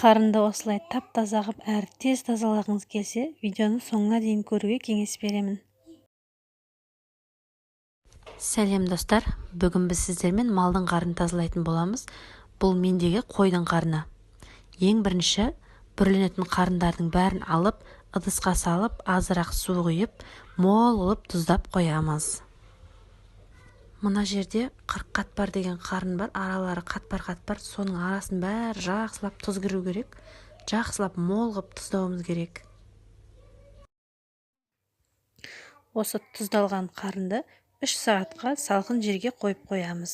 Қарынды осылай тап-таза қылып әрі тез тазалағыңыз келсе, видеоны соңына дейін көруге кеңес беремін. Сәлем достар, бүгін біз сіздермен малдың қарнын тазалайтын боламыз. Бұл мендегі қойдың қарны. Ең бірінші бүрленетін қарындардың бәрін алып, ыдысқа салып, азырақ су құйып, мол қылып тұздап қоямыз. Мына жерде 40 қатпар деген қарын бар, аралары қатпар-қатпар, соның арасын бәрі жақсылап тұз кіру керек. Жақсылап мол қылып тұздауымыз керек. Осы тұздалған қарынды 3 сағатқа салқын жерге қойып қоямыз.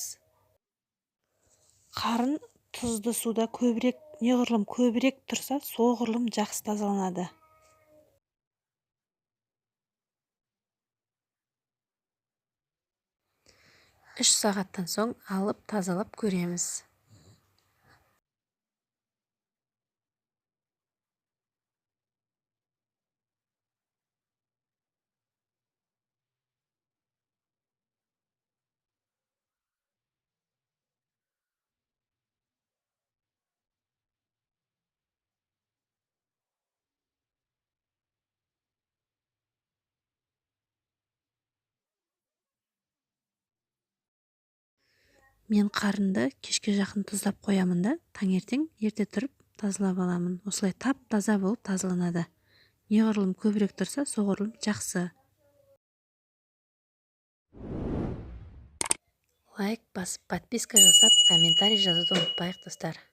Қарын тұзды суда неғұрлым көбірек тұрса, соғұрлым жақсы тазаланады. Үш сағаттан соң алып тазалап көреміз. Мен қарынды кешке жақын тұздап қоямын да, таңертең ерте тұрып тазалап аламын. Осылай тап-таза болып тазаланады. Неғұрлым көбірек тұрса, соғұрлым жақсы. Лайк басып, подписка жасап, комментарий жазуды ұмытпайық достар.